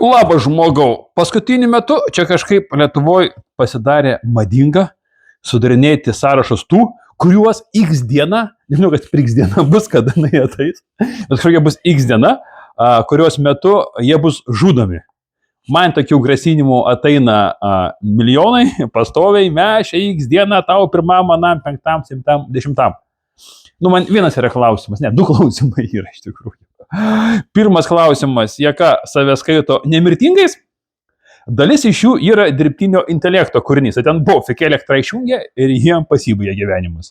Labas žmogau, paskutiniu metu čia kažkaip Lietuvoje pasidarė madinga sudarinėti sąrašus tų, kuriuos X diena, nežinau, kad X diena bus, kada jinai ateis, bet kažkokia bus X diena, kurios metu jie bus žudomi. Man tokių grasinimų ateina milijonai, pastoviai, mes X dieną tau pirmam, manam, 5, 7, 10. Nu, man vienas yra klausimas, ne, 2 klausimai yra iš tikrųjų. Pirmas klausimas, jie ką, save skaito nemirtingais? Dalis iš jų yra dirbtinio intelekto kūrinys. Tai ten buvo, fik elektrą išjungė ir jiem pasibaigė gyvenimas.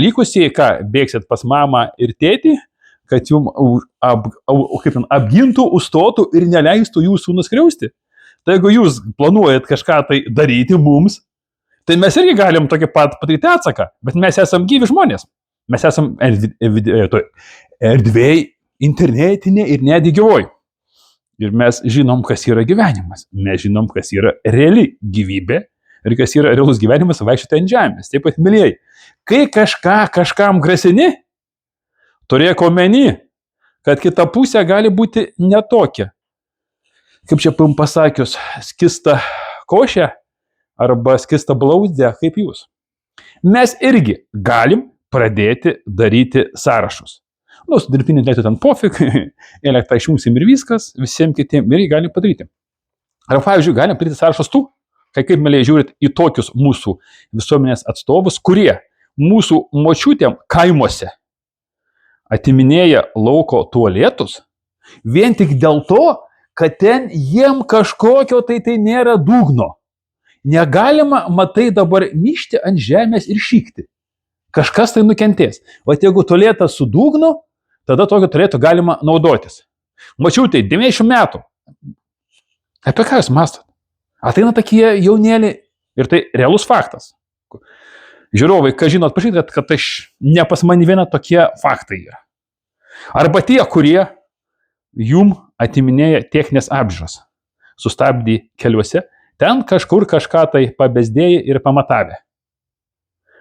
Likusieji, ką, bėgsit pas mamą ir tėtį, kad jum apgintų, užstotų ir neleistų jūsų nuskriausti. Tai jeigu jūs planuojat kažką tai daryti mums, tai mes irgi galim tokį pat padaryti atsaką, bet mes esam gyvi žmonės. Mes esam erdvėj internetinė ir netgi gyvoji. Ir mes žinom, kas yra gyvenimas. Mes žinom, kas yra reali gyvybė ir kas yra realus gyvenimas vaikščioti ant žemės. Taip pat, mylėjai, kai kažkam grasini, turėk omeny, kad kita pusė gali būti netokia. Kaip čia pasakius, skista košė arba skista blauzdė, kaip jūs. Mes irgi galim pradėti daryti sąrašus. Nu, su dirbtiniu intelektu ten pofik, elektrą išjungsim ir viskas, visiems kitiems irgi galim padaryti. Ar, pavyzdžiui, galim padaryti sąrašus tų, kaip mėlyje žiūrit į tokius mūsų visuomenės atstovus, kurie mūsų močiutėm kaimuose atiminėja lauko tualetus, vien tik dėl to, kad ten jiem kažkokio tai nėra dugno. Negalima, matai, dabar myšti ant žemės ir šykti. Kažkas tai nukentės. O jeigu tualetas su dugnu, tada tokio tualeto galima naudotis. Mačiau, tai 90 metų. Apie ką jūs mąstot? Ateina tokie jaunėliai ir tai realus faktas. Žiūrovai, ką žinot, pažiūrėt, kad tai ne pas mane viena tokie faktai yra. Arba tie, kurie jum atiminėja techninės apžiūros. Sustabdė keliuose, ten kažkur kažką tai pabezdėjai ir pamatavė.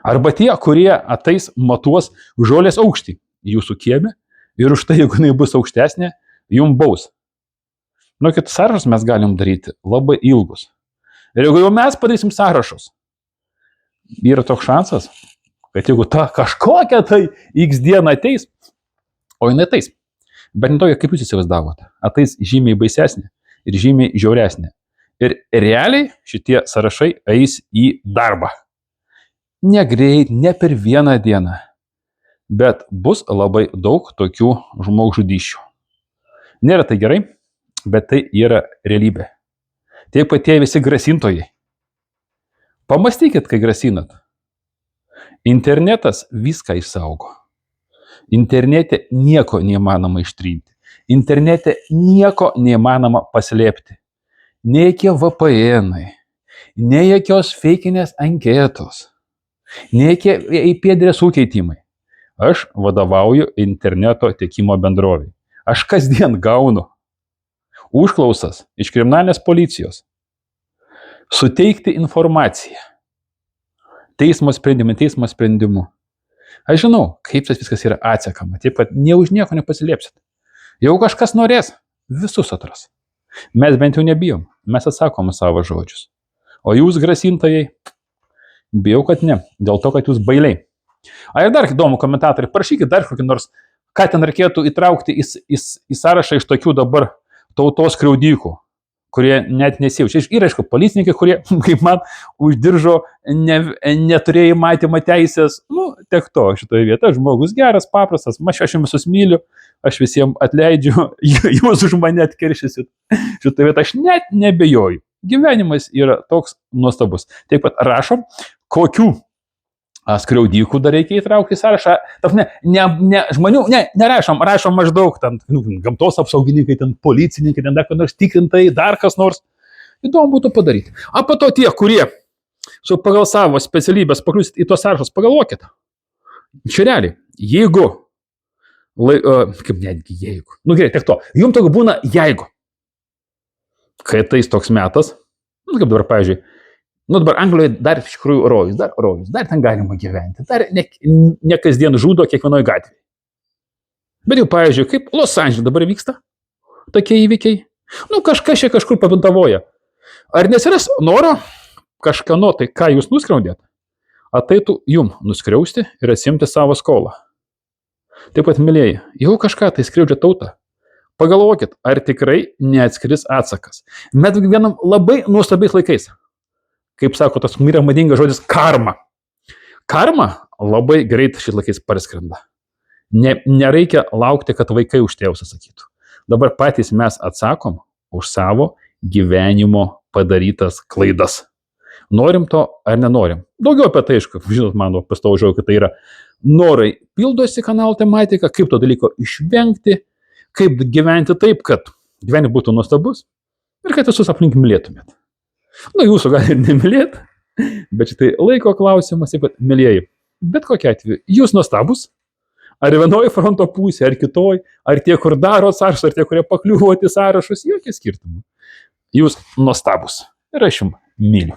Arba tie, kurie ateis matuos žolės aukštį jūsų kieme ir už tai, jeigu jinai bus aukštesnė, jum baus. Nu, kitus sąrašus mes galim daryti labai ilgus. Ir jeigu jau mes padarysim sąrašus, yra toks šansas, kad jeigu ta kažkokia tai X diena ateis, o jinai ateis, bet ne tokia, kaip jūs įsivaizdavote, ateis žymiai baisesnė ir žymiai žiauresnė. Ir realiai šitie sąrašai eis į darbą. Ne greit, ne per vieną dieną, bet bus labai daug tokių žmogžudysčių. Nėra tai gerai, bet tai yra realybė. Taip pat tie visi grasintojai. Pamastykit, kai grasinat. Internetas viską išsaugo. Internete nieko neįmanoma ištrinti. Internete nieko neįmanoma paslėpti. Ne jokie VPN-ai, ne jokios feikinės anketos. Nereikia IP adresų keitimai. Aš vadovauju interneto tiekimo bendrovei. Aš kasdien gaunu užklausas iš kriminalinės policijos. Suteikti informaciją. Teismo sprendimu. Aš žinau, kaip tas viskas yra atsekama. Taip pat ne už nieko nepasilėpsit. Jeigu kažkas norės, visus atras. Mes bent jau nebijom. Mes atsakom savo žodžius. O jūs grasintojai, bijau, kad ne, dėl to, kad jūs bailiai. Ir dar įdomu komentatoriai, parašykit dar kokį nors, ką ten reikėtų įtraukti į sąrašą iš tokių dabar tautos skriaudikų, kurie net nesijaučia. Yra, aišku, policininkai, kurie, kaip man, uždiržo neturėjai matymą teisės. Nu, tiek to šitoje vietoje. Žmogus geras, paprastas, aš visus myliu, aš visiems atleidžiu, jūs už mane atkeršysit. Šitoje vietoje aš net nebejoju. Gyvenimas yra toks nuostabus. Taip pat rašom, kokių skriaudikų dar reikia įtraukti į sąrašą. Nerašom maždaug ten, gamtos apsaugininkai, ten policininkai, ten dar nors tikrintai, dar kas nors. Įdomu būtų padaryti. O po to tie, kurie pagal savo specialybės pakliusit į tos sąrašus, pagalvokit. Čia realiai, jeigu, kaip netgi jeigu, nu gerai, tiek to, jums tokia būna jeigu. Kai ateis toks metas, nu kaip dabar, pavyzdžiui, nu dabar Anglijoje dar iš tikrųjų rojus, dar ten galima gyventi, dar ne kasdien žudo kiekvienoje gatvėje. Bet jau, pavyzdžiui, kaip Los Andžele dabar vyksta tokie įvykiai, Nu, kažkas čia kažkur pabintavoja. Ar nesiras noro kažkano, tai ką jūs nuskriaudėt, ateitų jum nuskriausti ir atsimti savo skolą. Taip pat, mylėjai, jeigu kažką tai skriaudžia tautą, pagalvokit, ar tikrai neatskris atsakas. Mes gyvenam labai nuostabiais laikais. Kaip sako tas myra madingas žodis karma. Karma labai greit šis laikais parskrenda. Nereikia laukti, kad vaikai už tėvus atsakytų. Dabar patys mes atsakom už savo gyvenimo padarytas klaidas. Norim to ar nenorim. Daugiau apie tai, aišku, žinot, mano pastovų žodžiu, kad tai yra norai pildosi kanalo tematika, kaip to dalyko išvengti, kaip gyventi taip, kad gyvenimas būtų nuostabus ir kad visus aplink mylėtumėt. Nu, jūsų gali ir nemylėt, bet šitai laiko klausimas, taip pat, mylėjai, bet kokia atveju, jūs nuostabus, ar vienoje fronto pusėje, ar kitoje, ar tie, kur daro sąrašus, ar tie, kurie pakliuvuoti sąrašus, jokie skirtumai. Jūs nuostabus ir aš jums myliu.